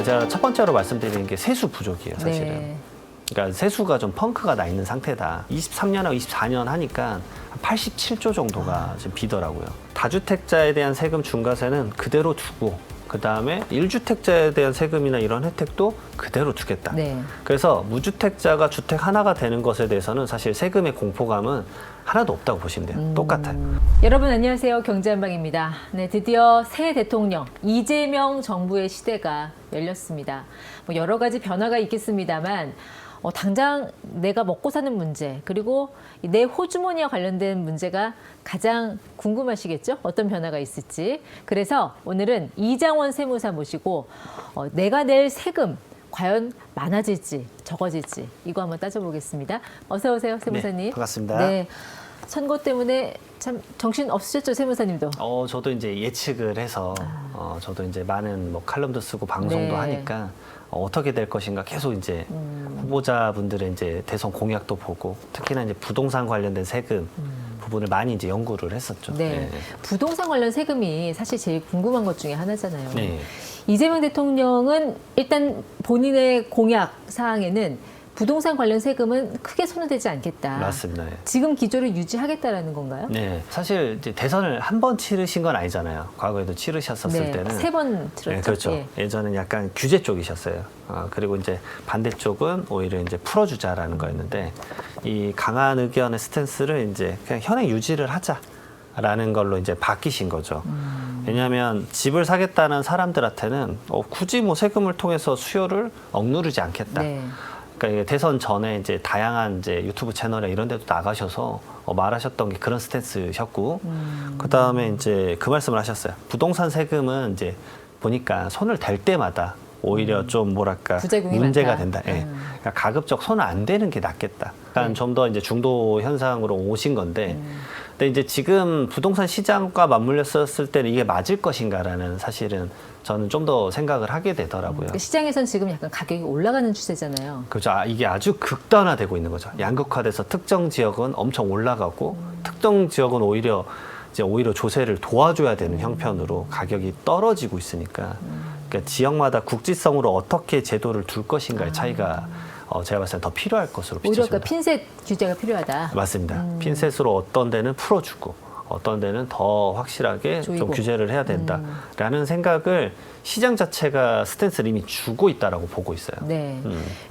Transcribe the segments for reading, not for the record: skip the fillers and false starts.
제가 첫 번째로 말씀드리는 게 세수 부족이에요, 사실은. 네. 그러니까 세수가 좀 펑크가 나 있는 상태다. 23년하고 24년 하니까 87조 정도가 지금 비더라고요. 다주택자에 대한 세금 중과세는 그대로 두고 그다음에 1주택자에 대한 세금이나 이런 혜택도 그대로 두겠다. 네. 그래서 무주택자가 주택 하나가 되는 것에 대해서는 사실 세금의 공포감은 하나도 없다고 보시면 돼요. 똑같아요. 여러분 안녕하세요. 경제한방입니다. 네, 드디어 새 대통령 이재명 정부의 시대가 열렸습니다. 뭐 여러 가지 변화가 있겠습니다만 당장 내가 먹고 사는 문제 그리고 내 호주머니와 관련된 문제가 가장 궁금하시겠죠? 어떤 변화가 있을지. 그래서 오늘은 이장원 세무사 모시고 내가 낼 세금 과연 많아질지 적어질지 이거 한번 따져보겠습니다. 어서 오세요, 세무사님. 네, 반갑습니다. 네, 선거 때문에 참 정신 없으셨죠, 세무사님도? 저도 이제 예측을 해서 저도 이제 많은 뭐 칼럼도 쓰고 방송도 네. 하니까 어떻게 될 것인가 계속 이제 후보자분들의 이제 대선 공약도 보고 특히나 이제 부동산 관련된 세금 부분을 많이 이제 연구를 했었죠. 네. 부동산 관련 세금이 사실 제일 궁금한 것 중에 하나잖아요. 네. 이재명 대통령은 일단 본인의 공약 사항에는 부동산 관련 세금은 크게 손을 대지 않겠다. 맞습니다. 네. 지금 기조를 유지하겠다라는 건가요? 네, 사실 이제 대선을 한 번 치르신 건 아니잖아요. 과거에도 치르셨었을 네, 때는. 3번 들었죠. 네, 그렇죠. 예. 예전엔 약간 규제 쪽이셨어요. 그리고 이제 반대쪽은 오히려 이제 풀어주자라는 거였는데 이 강한 의견의 스탠스를 이제 그냥 현행 유지를 하자라는 걸로 이제 바뀌신 거죠. 왜냐하면 집을 사겠다는 사람들한테는 굳이 뭐 세금을 통해서 수요를 억누르지 않겠다. 네. 그러니까 대선 전에 이제 다양한 이제 유튜브 채널에 이런 데도 나가셔서 말하셨던 게 그런 스탠스셨고, 그 다음에 이제 그 말씀을 하셨어요. 부동산 세금은 이제 보니까 손을 댈 때마다 오히려 좀 뭐랄까 부작용이 문제가 많다. 된다. 예. 그러니까 가급적 손을 안 대는 게 낫겠다. 그러니까 좀 더 이제 중도 현상으로 오신 건데, 근데 이제 지금 부동산 시장과 맞물렸었을 때는 이게 맞을 것인가라는 사실은 저는 좀 더 생각을 하게 되더라고요. 시장에선 지금 약간 가격이 올라가는 추세잖아요. 그렇죠. 이게 아주 극단화되고 있는 거죠. 양극화돼서 특정 지역은 엄청 올라가고 특정 지역은 오히려 조세를 도와줘야 되는 형편으로 가격이 떨어지고 있으니까 그러니까 지역마다 국지성으로 어떻게 제도를 둘 것인가의 차이가 제가 봤을 때 더 필요할 것으로 오히려 비춰집니다. 그러니까 핀셋 규제가 필요하다. 맞습니다. 핀셋으로 어떤 데는 풀어주고 어떤 데는 더 확실하게 조이고. 좀 규제를 해야 된다라는 생각을 시장 자체가 스탠스를 이미 주고 있다라고 보고 있어요. 네.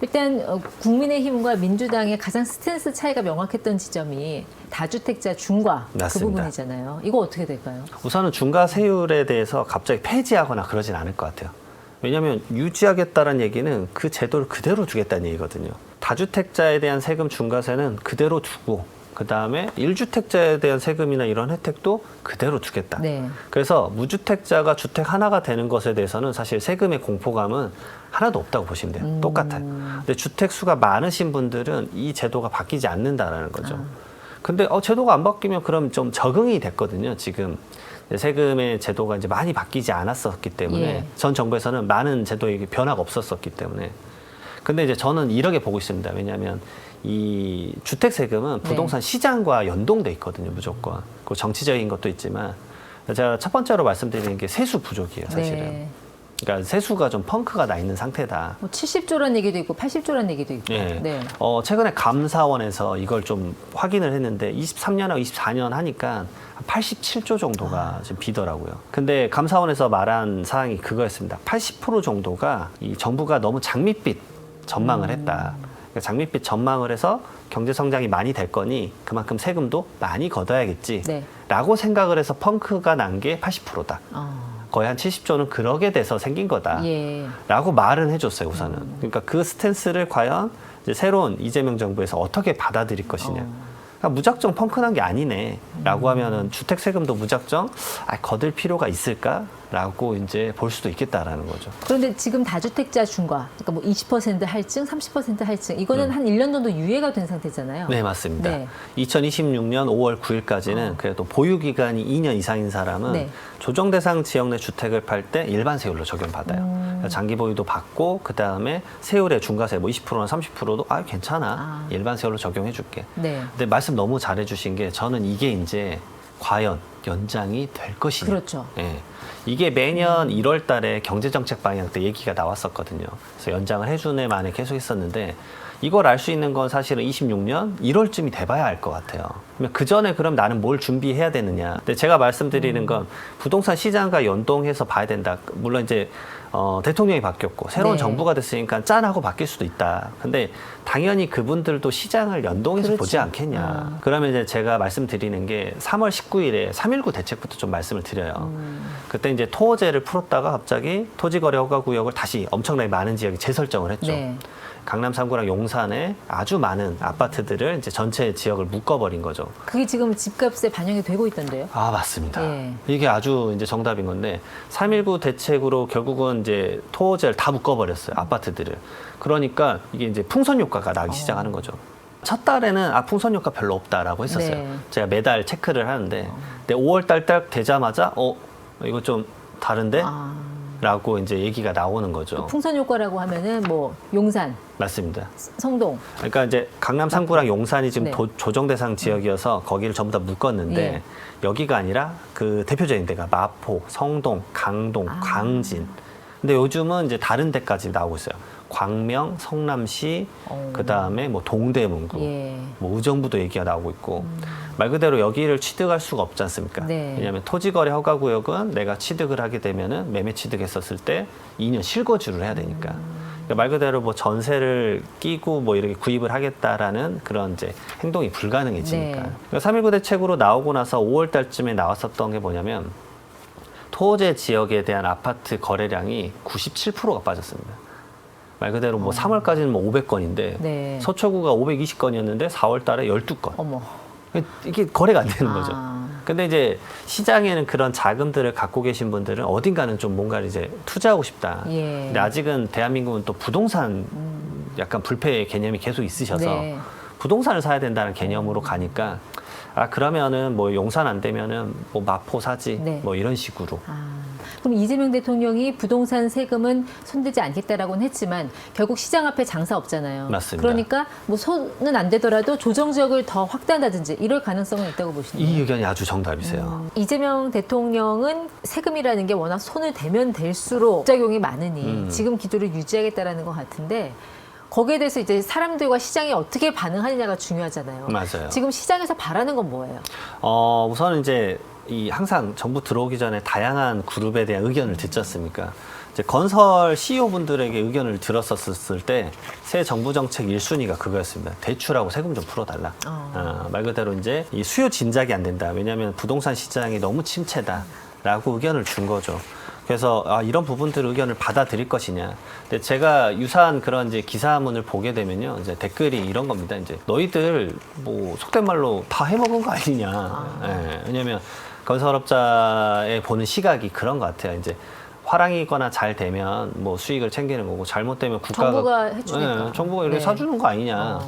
일단 국민의힘과 민주당의 가장 스탠스 차이가 명확했던 지점이 다주택자 중과 그 맞습니다. 부분이잖아요. 이거 어떻게 될까요? 우선은 중과세율에 대해서 갑자기 폐지하거나 그러진 않을 것 같아요. 왜냐하면 유지하겠다는 얘기는 그 제도를 그대로 두겠다는 얘기거든요. 다주택자에 대한 세금 중과세는 그대로 두고 그다음에 1주택자에 대한 세금이나 이런 혜택도 그대로 두겠다. 네. 그래서 무주택자가 주택 하나가 되는 것에 대해서는 사실 세금의 공포감은 하나도 없다고 보시면 돼요. 똑같아요. 근데 주택 수가 많으신 분들은 이 제도가 바뀌지 않는다라는 거죠. 근데 제도가 안 바뀌면 그럼 좀 적응이 됐거든요. 지금 세금의 제도가 이제 많이 바뀌지 않았었기 때문에 예. 전 정부에서는 많은 제도에 변화가 없었었기 때문에. 근데 이제 저는 이렇게 보고 있습니다. 왜냐하면 이 주택 세금은 부동산 시장과 연동돼 있거든요, 무조건. 그 정치적인 것도 있지만 제가 첫 번째로 말씀드리는 게 세수 부족이에요, 사실은. 네. 그러니까 세수가 좀 펑크가 나 있는 상태다. 뭐 70조란 얘기도 있고 80조란 얘기도 있고. 네. 네. 최근에 감사원에서 이걸 좀 확인을 했는데 23년하고 24년 하니까 87조 정도가 지금 비더라고요. 근데 감사원에서 말한 사항이 그거였습니다. 80% 정도가 이 정부가 너무 장밋빛 전망을 했다. 그러니까 장밋빛 전망을 해서 경제 성장이 많이 될 거니 그만큼 세금도 많이 걷어야겠지. 네. 라고 생각을 해서 펑크가 난 게 80%다. 거의 한 70조는 그러게 돼서 생긴 거다. 예. 라고 말은 해줬어요, 우선은. 그러니까 그 스탠스를 과연 이제 새로운 이재명 정부에서 어떻게 받아들일 것이냐. 그러니까 무작정 펑크난 게 아니네. 라고 하면은 주택 세금도 무작정 거둘 필요가 있을까라고 이제 볼 수도 있겠다라는 거죠. 그런데 지금 다주택자 중과, 그러니까 뭐 20% 할증, 30% 할증, 이거는 한 1년 정도 유예가 된 상태잖아요. 네, 맞습니다. 네. 2026년 5월 9일까지는 그래도 보유 기간이 2년 이상인 사람은 네. 조정 대상 지역 내 주택을 팔 때 일반 세율로 적용받아요. 그러니까 장기 보유도 받고 그 다음에 세율의 중과세 뭐 20%나 30%도 괜찮아. 일반 세율로 적용해 줄게. 네. 근데 말씀 너무 잘해 주신 게 저는 이게 이제 과연 연장이 될 것이냐. 그렇죠. 예. 이게 매년 1월 달에 경제정책 방향 때 얘기가 나왔었거든요. 그래서 연장을 해주네 만에 계속 했었는데 이걸 알 수 있는 건 사실은 26년 1월쯤이 돼봐야 알 것 같아요. 그러면 그 전에 그럼 나는 뭘 준비해야 되느냐. 근데 제가 말씀드리는 건 부동산 시장과 연동해서 봐야 된다. 물론 이제 대통령이 바뀌었고 새로운 네. 정부가 됐으니까 짠하고 바뀔 수도 있다. 근데 당연히 그분들도 시장을 연동해서 그렇죠. 보지 않겠냐. 그러면 이제 제가 말씀드리는 게 3월 19일에 3.19 대책부터 좀 말씀을 드려요. 그때 이제 토호제를 풀었다가 갑자기 토지거래 허가구역을 다시 엄청나게 많은 지역에 재설정을 했죠. 네. 강남 3구랑 용산에 아주 많은 아파트들을 이제 전체 지역을 묶어버린 거죠. 그게 지금 집값에 반영이 되고 있던데요. 아, 맞습니다. 예. 이게 아주 이제 정답인 건데 3.19 대책으로 결국은 이제 토지를 다 묶어버렸어요. 아파트들을. 그러니까 이게 이제 풍선 효과가 나기 시작하는 거죠. 첫 달에는 풍선 효과 별로 없다라고 했었어요. 네. 제가 매달 체크를 하는데 근데 5월 달 딱 되자마자 이거 좀 다른데? 라고 이제 얘기가 나오는 거죠. 풍선 효과라고 하면은 뭐 용산, 맞습니다. 성동. 그러니까 이제 강남 3구랑 용산이 지금 네. 조정 대상 지역이어서 거기를 전부 다 묶었는데 예. 여기가 아니라 그 대표적인 데가 마포, 성동, 강동, 광진. 근데 요즘은 이제 다른 데까지 나오고 있어요. 광명, 성남시, 그 다음에 뭐 동대문구, 예. 뭐 의정부도 얘기가 나오고 있고 말 그대로 여기를 취득할 수가 없지 않습니까? 네. 왜냐하면 토지거래 허가구역은 내가 취득을 하게 되면은 매매 취득했었을 때 2년 실거주를 해야 되니까. 그러니까 말 그대로 뭐 전세를 끼고 뭐 이렇게 구입을 하겠다라는 그런 이제 행동이 불가능해지니까. 네. 그러니까 3.19 대책으로 나오고 나서 5월 달쯤에 나왔었던 게 뭐냐면 토호제 지역에 대한 아파트 거래량이 97%가 빠졌습니다. 말 그대로 뭐 3월까지는 뭐 500건인데 네. 서초구가 520건이었는데 4월 달에 12건. 어머. 이게 거래가 안 되는 거죠. 아. 근데 이제 시장에는 그런 자금들을 갖고 계신 분들은 어딘가는 좀 뭔가를 이제 투자하고 싶다. 예. 근데 아직은 대한민국은 또 부동산 약간 불패의 개념이 계속 있으셔서 네. 부동산을 사야 된다는 개념으로 가니까 그러면은 뭐 용산 안 되면은 뭐 마포 사지 네. 뭐 이런 식으로. 그럼 이재명 대통령이 부동산 세금은 손대지 않겠다라고는 했지만 결국 시장 앞에 장사 없잖아요. 맞습니다. 그러니까 뭐 손은 안 되더라도 조정 지역을 더 확대한다든지 이럴 가능성은 있다고 보시나요? 이 의견이 아주 정답이세요. 이재명 대통령은 세금이라는 게 워낙 손을 대면 될수록 작용이 많으니 지금 기조를 유지하겠다라는 것 같은데 거기에 대해서 이제 사람들과 시장이 어떻게 반응하느냐가 중요하잖아요. 맞아요. 지금 시장에서 바라는 건 뭐예요? 우선은 이제 항상 정부 들어오기 전에 다양한 그룹에 대한 의견을 듣지 않습니까? 이제 건설 CEO분들에게 의견을 들었었을 때 새 정부 정책 1순위가 그거였습니다. 대출하고 세금 좀 풀어달라. 말 그대로 이제 이 수요 진작이 안 된다. 왜냐하면 부동산 시장이 너무 침체다라고 의견을 준 거죠. 그래서 이런 부분들 의견을 받아들일 것이냐. 근데 제가 유사한 그런 이제 기사문을 보게 되면요, 이제 댓글이 이런 겁니다. 이제 너희들 뭐 속된 말로 다 해먹은 거 아니냐. 예, 왜냐하면 건설업자의 보는 시각이 그런 것 같아요. 이제 화랑이거나 잘 되면 뭐 수익을 챙기는 거고 잘못되면 국가가 정부가 해주니까. 정부가 이렇게 네. 사주는 거 아니냐.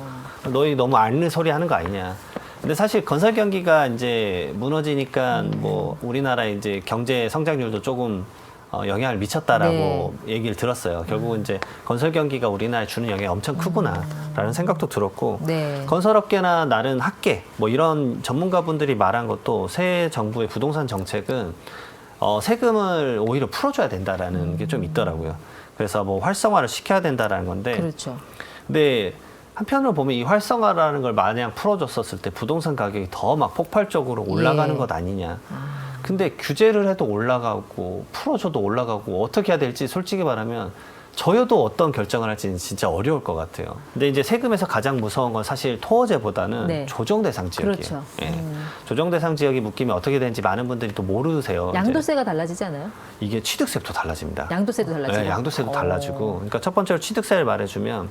너희 너무 앓는 소리 하는 거 아니냐. 근데 사실 건설 경기가 이제 무너지니까 뭐 우리나라 이제 경제 성장률도 조금 영향을 미쳤다라고 얘기를 들었어요. 결국은 이제 건설 경기가 우리나라에 주는 영향이 엄청 크구나라는 생각도 들었고 네. 건설업계나 다른 학계 뭐 이런 전문가분들이 말한 것도 새 정부의 부동산 정책은 세금을 오히려 풀어줘야 된다라는 게 좀 있더라고요. 그래서 뭐 활성화를 시켜야 된다라는 건데 그렇죠. 근데 한편으로 보면 이 활성화라는 걸 마냥 풀어줬었을 때 부동산 가격이 더 막 폭발적으로 올라가는 예. 것 아니냐. 근데 규제를 해도 올라가고 풀어줘도 올라가고 어떻게 해야 될지 솔직히 말하면 저여도 어떤 결정을 할지는 진짜 어려울 것 같아요. 근데 이제 세금에서 가장 무서운 건 사실 토호제보다는 네. 조정 대상 지역이에요. 그렇죠. 예. 조정 대상 지역이 묶이면 어떻게 되는지 많은 분들이 또 모르세요. 이제 양도세가 달라지지 않아요? 이게 취득세도 달라집니다. 양도세도 달라지고. 네, 양도세도 달라지고. 그러니까 첫 번째로 취득세를 말해주면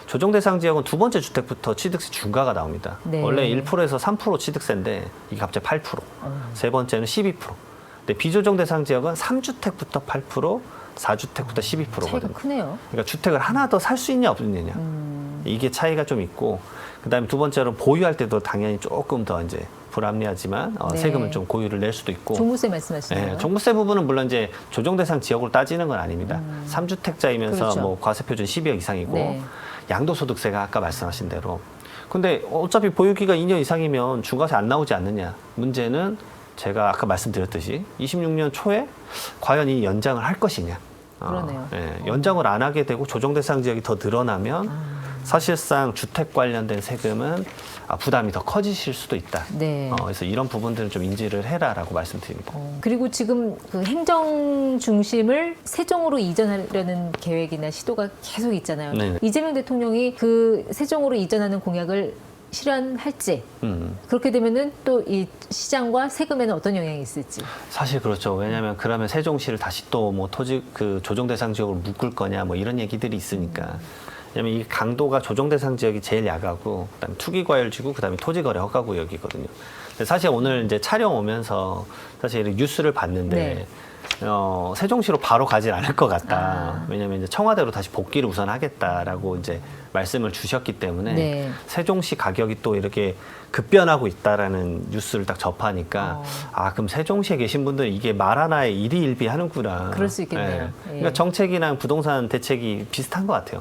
조정 대상 지역은 두 번째 주택부터 취득세 중과가 나옵니다. 네. 원래 1%에서 3% 취득세인데 이게 갑자기 8%. 세 번째는 12%. 근데 비조정 대상 지역은 3주택부터 8%, 4주택부터 12%거든요. 차이가 크네요. 그러니까 주택을 하나 더 살 수 있냐 없느냐. 이게 차이가 좀 있고 그다음에 두 번째로 보유할 때도 당연히 조금 더 이제 불합리하지만 네. 세금을 좀 고유를 낼 수도 있고. 종부세 말씀하시는 네, 거예요? 종부세 부분은 물론 이제 조정 대상 지역으로 따지는 건 아닙니다. 3주택자이면서 그렇죠. 뭐 과세 표준 12억 이상이고 네. 양도소득세가 아까 말씀하신 대로. 근데 어차피 보유기가 2년 이상이면 중과세 안 나오지 않느냐. 문제는 제가 아까 말씀드렸듯이 26년 초에 과연 이 연장을 할 것이냐. 그러네요. 연장을 안 하게 되고 조정 대상 지역이 더 늘어나면 사실상 주택 관련된 세금은 부담이 더 커지실 수도 있다. 네. 그래서 이런 부분들은 좀 인지를 해라라고 말씀드립니다. 그리고 지금 그 행정 중심을 세종으로 이전하려는 계획이나 시도가 계속 있잖아요. 네네. 이재명 대통령이 그 세종으로 이전하는 공약을 실현할지 그렇게 되면은 또 이 시장과 세금에는 어떤 영향이 있을지. 사실 그렇죠. 왜냐하면 그러면 세종시를 다시 또 뭐 토지 그 조정 대상 지역으로 묶을 거냐 뭐 이런 얘기들이 있으니까. 왜냐면 이 강도가 조정 대상 지역이 제일 야가고 그다음에 투기과열지구 그다음에 토지거래 허가구역이거든요. 근데 사실 오늘 이제 촬영 오면서 사실 뉴스를 봤는데 네. 세종시로 바로 가질 않을 것 같다. 왜냐하면 이제 청와대로 다시 복귀를 우선 하겠다라고 이제 말씀을 주셨기 때문에 네. 세종시 가격이 또 이렇게 급변하고 있다라는 뉴스를 딱 접하니까 그럼 세종시에 계신 분들 이게 말 하나에 일희일비하는구나. 그럴 수 있겠네요. 예. 그러니까 정책이랑 부동산 대책이 비슷한 것 같아요.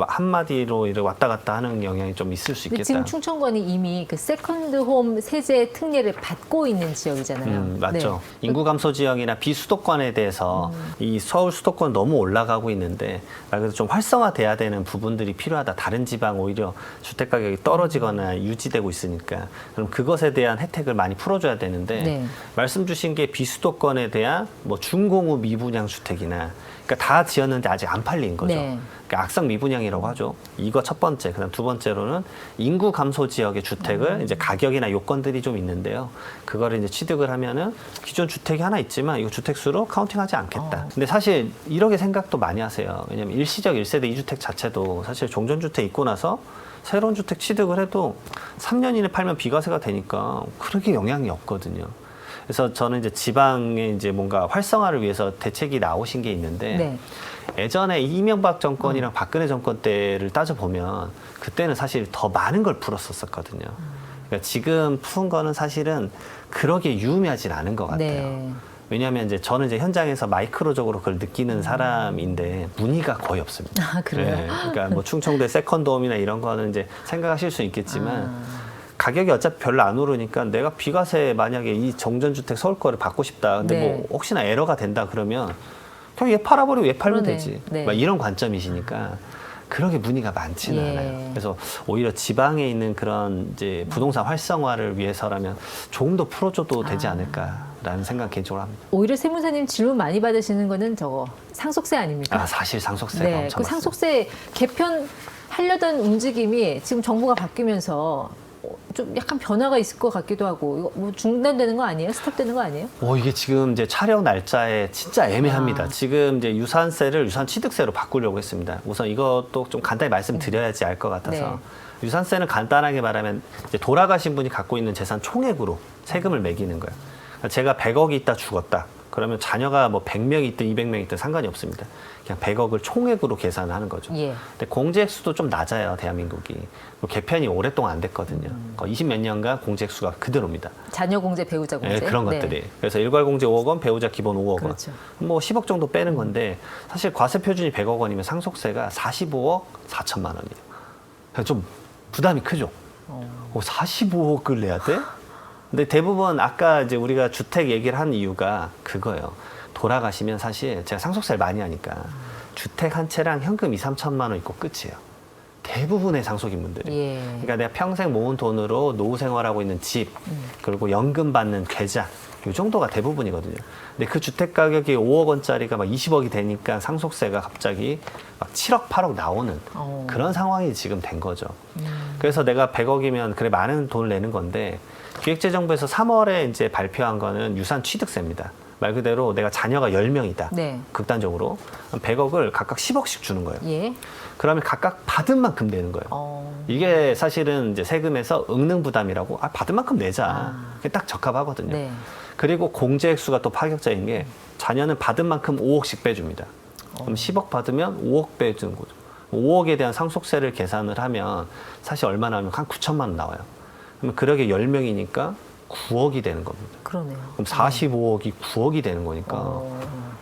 한마디로 이렇게 왔다 갔다 하는 영향이 좀 있을 수 근데 있겠다. 지금 충청권이 이미 그 세컨드홈 세제 특례를 받고 있는 지역이잖아요. 맞죠. 네. 인구 감소 지역이나 비수도권에 대해서 이 서울 수도권 너무 올라가고 있는데 그래서 좀 활성화돼야 되는 부분들이 필요하다. 다른 지방 오히려 주택 가격이 떨어지거나 유지되고 있으니까 그럼 그것에 대한 혜택을 많이 풀어줘야 되는데 네. 말씀 주신 게 비수도권에 대한 뭐 중공후 미분양 주택이나 그러니까 다 지었는데 아직 안 팔린 거죠. 네. 그러니까 악성 미분양이라고 하죠. 이거 첫 번째. 그다음 두 번째로는 인구 감소 지역의 주택을 이제 가격이나 요건들이 좀 있는데요. 그거를 이제 취득을 하면은 기존 주택이 하나 있지만 이거 주택수로 카운팅하지 않겠다. 근데 사실 이렇게 생각도 많이 하세요. 왜냐면 일시적 1세대 2주택 자체도 사실 종전주택 있고 나서 새로운 주택 취득을 해도 3년 이내 팔면 비과세가 되니까 그렇게 영향이 없거든요. 그래서 저는 이제 지방에 이제 뭔가 활성화를 위해서 대책이 나오신 게 있는데 네. 예전에 이명박 정권이랑 박근혜 정권 때를 따져보면 그때는 사실 더 많은 걸 풀었었거든요. 그러니까 지금 푼 거는 사실은 그러게 유의미하진 않은 것 같아요. 네. 왜냐하면 이제 저는 이제 현장에서 마이크로적으로 그걸 느끼는 사람인데 문의가 거의 없습니다. 그래요? 네, 그러니까 뭐 충청도의 세컨드홈이나 이런 거는 이제 생각하실 수 있겠지만 가격이 어차피 별로 안 오르니까 내가 비과세 만약에 이 정전주택 서울 거를 받고 싶다. 근데 네. 뭐 혹시나 에러가 된다 그러면 그냥 얘 팔아버리고 얘 팔면 그러네. 되지. 네. 막 이런 관점이시니까 그렇게 문의가 많지는 예. 않아요. 그래서 오히려 지방에 있는 그런 이제 부동산 활성화를 위해서라면 조금 더 풀어줘도 되지 않을까라는 생각 개인적으로 합니다. 오히려 세무사님 질문 많이 받으시는 거는 저거 상속세 아닙니까? 사실 상속세가 네, 엄청 그 상속세 개편하려던 움직임이 지금 정부가 바뀌면서 좀 약간 변화가 있을 것 같기도 하고 이거 뭐 중단되는 거 아니에요? 스탑되는 거 아니에요? 이게 지금 이제 촬영 날짜에 진짜 애매합니다. 지금 이제 유산세를 유산취득세로 바꾸려고 했습니다. 우선 이것도 좀 간단히 말씀드려야지 알 것 같아서 네. 유산세는 간단하게 말하면 이제 돌아가신 분이 갖고 있는 재산 총액으로 세금을 매기는 거예요. 그러니까 제가 100억이 있다 죽었다. 그러면 자녀가 뭐 100명이 있든 200명이 있든 상관이 없습니다. 그냥 100억을 총액으로 계산을 하는 거죠. 예. 근데 공제액수도 좀 낮아요, 대한민국이. 개편이 오랫동안 안 됐거든요. 20몇 년간 공제액수가 그대로입니다. 자녀 공제, 배우자 공제. 네, 그런 것들이. 그래서 일괄 공제 5억 원, 배우자 기본 5억 원. 그렇죠. 뭐 10억 정도 빼는 건데 사실 과세 표준이 100억 원이면 상속세가 45억 4천만 원이에요. 그러니까 좀 부담이 크죠. 45억을 내야 돼? 근데 대부분 아까 이제 우리가 주택 얘기를 한 이유가 그거예요. 돌아가시면 사실 제가 상속세를 많이 하니까 주택 한 채랑 현금 2, 3천만 원 있고 끝이에요. 대부분의 상속인분들이. 예. 그러니까 내가 평생 모은 돈으로 노후 생활하고 있는 집, 그리고 연금 받는 계좌, 이 정도가 대부분이거든요. 근데 그 주택 가격이 5억 원짜리가 막 20억이 되니까 상속세가 갑자기 막 7억, 8억 나오는 그런 상황이 지금 된 거죠. 그래서 내가 100억이면 그래 많은 돈을 내는 건데 기획재정부에서 3월에 이제 발표한 거는 유산 취득세입니다. 말 그대로 내가 자녀가 10명이다. 네. 극단적으로. 100억을 각각 10억씩 주는 거예요. 예. 그러면 각각 받은 만큼 내는 거예요. 이게 사실은 이제 세금에서 응능 부담이라고 받은 만큼 내자. 그게 딱 적합하거든요. 네. 그리고 공제액수가 또 파격적인 게 자녀는 받은 만큼 5억씩 빼줍니다. 그럼 10억 받으면 5억 빼주는 거죠. 5억에 대한 상속세를 계산을 하면 사실 얼마 나오면 한 9천만 원 나와요. 그러면 그러게 10명이니까 9억이 되는 겁니다. 그러네요. 그럼 45억이 9억이 되는 거니까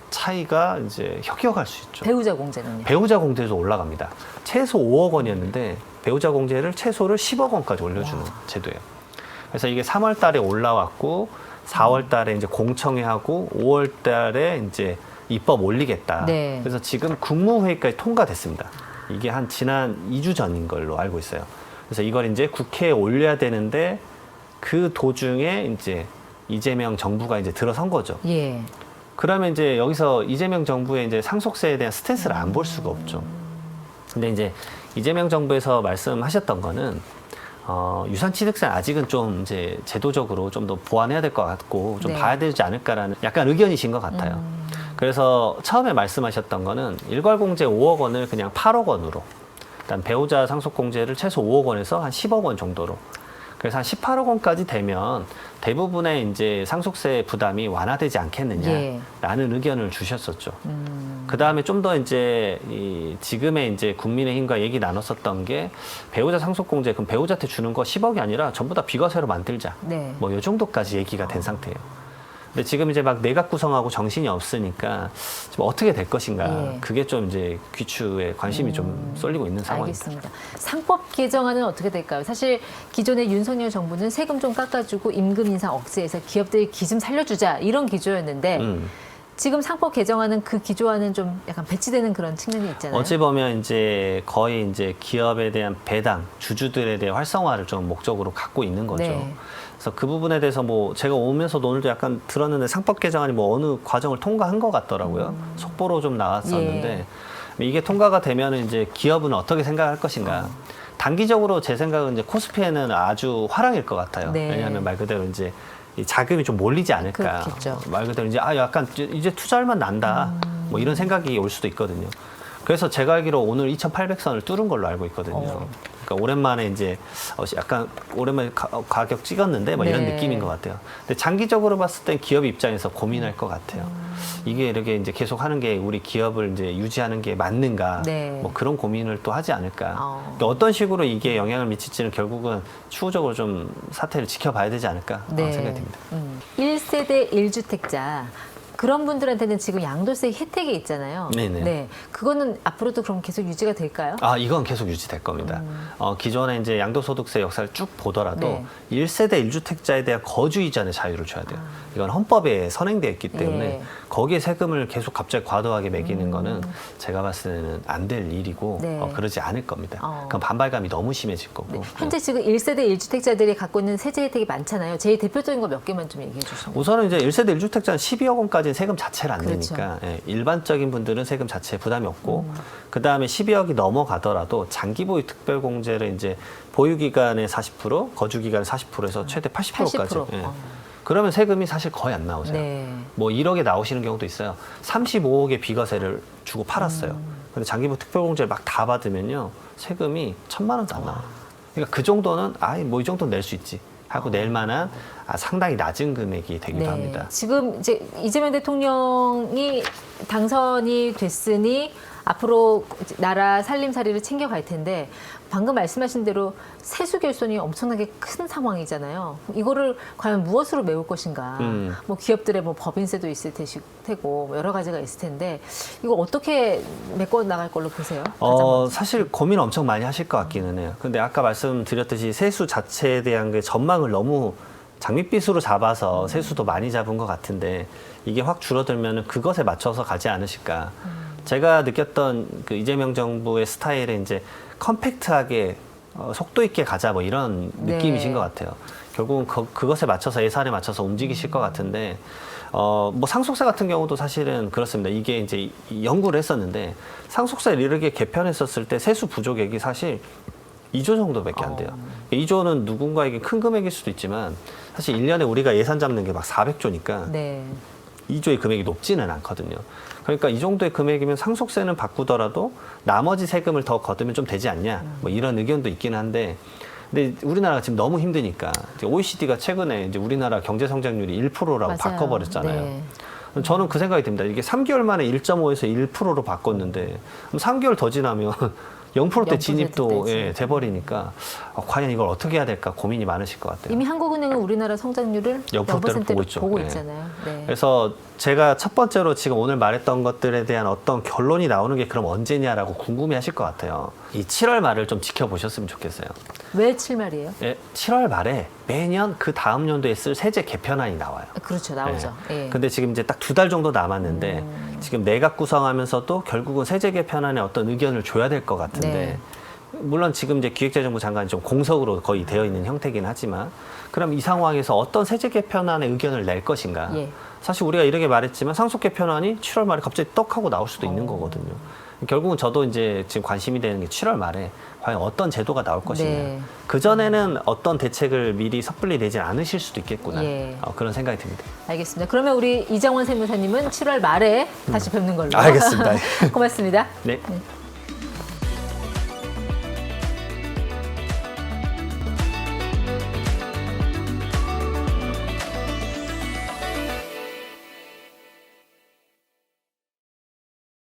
차이가 이제 혁혁할 수 있죠. 배우자 공제는요? 배우자 공제도 올라갑니다. 최소 5억 원이었는데 배우자 공제를 최소를 10억 원까지 올려주는 제도예요. 그래서 이게 3월 달에 올라왔고 4월 달에 이제 공청회 하고 5월 달에 이제 입법 올리겠다. 네. 그래서 지금 국무회의까지 통과됐습니다. 이게 한 지난 2주 전인 걸로 알고 있어요. 그래서 이걸 이제 국회에 올려야 되는데 그 도중에 이제 이재명 정부가 이제 들어선 거죠. 예. 그러면 이제 여기서 이재명 정부의 이제 상속세에 대한 스탠스를 안 볼 수가 없죠. 근데 이제 이재명 정부에서 말씀하셨던 거는 유산취득세 아직은 좀 이제 제도적으로 좀 더 보완해야 될 것 같고 좀 네. 봐야 되지 않을까라는 약간 의견이신 것 같아요. 그래서 처음에 말씀하셨던 거는 일괄공제 5억 원을 그냥 8억 원으로, 일단 배우자 상속공제를 최소 5억 원에서 한 10억 원 정도로. 그래서 한 18억 원까지 되면 대부분의 이제 상속세 부담이 완화되지 않겠느냐라는 예. 의견을 주셨었죠. 그 다음에 좀 더 이제 지금의 이제 국민의힘과 얘기 나눴었던 게 배우자 상속공제, 그럼 배우자한테 주는 거 10억이 아니라 전부 다 비과세로 만들자. 네. 뭐 이 정도까지 얘기가 된 상태예요. 근데 지금 이제 막 내각 구성하고 정신이 없으니까 지금 어떻게 될 것인가. 예. 그게 좀 이제 귀추에 관심이 좀 쏠리고 있는 상황입니다. 알겠습니다. 상법 개정안은 어떻게 될까요? 사실 기존의 윤석열 정부는 세금 좀 깎아주고 임금 인상 억제해서 기업들이 기 좀 살려주자 이런 기조였는데 지금 상법 개정안은 그 기조와는 좀 약간 배치되는 그런 측면이 있잖아요. 어찌 보면 이제 거의 이제 기업에 대한 배당, 주주들에 대한 활성화를 좀 목적으로 갖고 있는 거죠. 네. 그래서 그 부분에 대해서 뭐 제가 오면서 오늘도 약간 들었는데 상법 개정안이 뭐 어느 과정을 통과한 것 같더라고요. 속보로 좀 나왔었는데 이게 통과가 되면은 이제 기업은 어떻게 생각할 것인가. 단기적으로 제 생각은 이제 코스피에는 아주 화랑일 것 같아요. 네. 왜냐하면 말 그대로 이제 이 자금이 좀 몰리지 않을까. 그렇겠죠. 말 그대로 이제 약간 이제 투자할만 난다. 뭐 이런 생각이 올 수도 있거든요. 그래서 제가 알기로 오늘 2,800선을 뚫은 걸로 알고 있거든요. 그러니까 오랜만에 이제 약간 오랜만에 가격 찍었는데 뭐 이런 네. 느낌인 것 같아요. 근데 장기적으로 봤을 땐 기업 입장에서 고민할 것 같아요. 이게 이렇게 이제 계속 하는 게 우리 기업을 이제 유지하는 게 맞는가? 네. 뭐 그런 고민을 또 하지 않을까? 그러니까 어떤 식으로 이게 영향을 미칠지는 결국은 추후적으로 좀 사태를 지켜봐야 되지 않을까 생각이 듭니다. 1세대 1주택자 그런 분들한테는 지금 양도세 혜택이 있잖아요. 네네. 네. 그거는 앞으로도 그럼 계속 유지가 될까요? 이건 계속 유지될 겁니다. 기존에 이제 양도소득세 역사를 쭉 보더라도 네. 1세대 1주택자에 대한 거주 이전의 자유를 줘야 돼요. 이건 헌법에 선행되어 있기 때문에 예. 거기에 세금을 계속 갑자기 과도하게 매기는 거는 제가 봤을 때는 안 될 일이고 네. 그러지 않을 겁니다. 그럼 반발감이 너무 심해질 거고. 네. 현재 지금 1세대 1주택자들이 갖고 있는 세제 혜택이 많잖아요. 제일 대표적인 거 몇 개만 좀 얘기해 주시면. 우선은 이제 1세대 1주택자는 12억 원까지는 세금 자체를 안 그렇죠. 내니까 일반적인 분들은 세금 자체에 부담이 없고 그 다음에 12억이 넘어가더라도 장기보유 특별공제를 이제 보유기간의 40%, 거주기간의 40%에서 최대 80%까지. 80%. 그러면 세금이 사실 거의 안 나오세요. 네. 뭐 1억에 나오시는 경우도 있어요. 35억의 비과세를 주고 팔았어요. 근데 장기보유 특별공제를 막 다 받으면요. 세금이 1,000만 원도 안 나와요. 그러니까 그 정도는 뭐 이 정도는 낼 수 있지 하고 낼 만한 상당히 낮은 금액이 되기도 네. 합니다. 지금 이제 이재명 대통령이 당선이 됐으니 앞으로 나라 살림살이를 챙겨갈 텐데 방금 말씀하신 대로 세수 결손이 엄청나게 큰 상황이잖아요. 이거를 과연 무엇으로 메울 것인가? 뭐 기업들의 뭐 법인세도 있을 테고 뭐 여러 가지가 있을 텐데 이거 어떻게 메꿔 나갈 걸로 보세요? 사실 고민 엄청 많이 하실 것 같기는 해요. 근데 아까 말씀드렸듯이 세수 자체에 대한 게 전망을 너무 장밋빛으로 잡아서 세수도 많이 잡은 것 같은데 이게 확 줄어들면 그것에 맞춰서 가지 않으실까. 제가 느꼈던 그 이재명 정부의 스타일은 이제 컴팩트하게 속도 있게 가자 뭐 이런 느낌이신 것 같아요. 결국은 그것에 맞춰서 예산에 맞춰서 움직이실 것 같은데 뭐 상속세 같은 경우도 사실은 그렇습니다. 이게 이제 연구를 했었는데 상속세를 이렇게 개편했었을 때 세수 부족액이 사실 2조 정도밖에 안 돼요. 2조는 누군가에게 큰 금액일 수도 있지만 사실 1년에 우리가 예산 잡는 게 막 400조니까 네. 2조의 금액이 높지는 않거든요. 그러니까 이 정도의 금액이면 상속세는 바꾸더라도 나머지 세금을 더 걷으면 좀 되지 않냐. 뭐 이런 의견도 있긴 한데 근데 우리나라가 지금 너무 힘드니까 OECD가 최근에 이제 우리나라 경제 성장률이 1%라고 맞아요. 바꿔버렸잖아요. 네. 저는 그 생각이 듭니다. 이게 3개월 만에 1.5에서 1%로 바꿨는데 그럼 3개월 더 지나면 0%대 진입도 돼버리니까 과연 이걸 어떻게 해야 될까 고민이 많으실 것 같아요. 이미 한국은행은 우리나라 성장률을 0%대로 보고 있죠. 보고 있잖아요. 네. 그래서 제가 첫 번째로 지금 오늘 말했던 것들에 대한 어떤 결론이 나오는 게 그럼 언제냐라고 궁금해하실 것 같아요. 이 7월 말을 좀 지켜보셨으면 좋겠어요. 왜 7말이에요? 7월 말에 매년 그 다음 연도에 쓸 세제 개편안이 나와요. 그렇죠, 나오죠. 예. 근데 지금 이제 딱 2달 정도 남았는데 지금 내각 구성하면서도 결국은 세제 개편안에 어떤 의견을 줘야 될 것 같은데 네. 물론 지금 이제 기획재정부 장관이 좀 공석으로 거의 되어 있는 형태긴 하지만 그럼 이 상황에서 어떤 세제 개편안에 의견을 낼 것인가? 예. 사실 우리가 이렇게 말했지만 상속 개편안이 7월 말에 갑자기 떡 하고 나올 수도 있는 거거든요. 결국은 저도 이제 지금 관심이 되는 게 7월 말에 과연 어떤 제도가 나올 것이냐. 네. 그전에는 어떤 대책을 미리 섣불리 내지 않으실 수도 있겠구나. 예. 그런 생각이 듭니다. 알겠습니다. 그러면 우리 이정원 세무사님은 7월 말에 다시 뵙는 걸로. 알겠습니다. 고맙습니다. 네.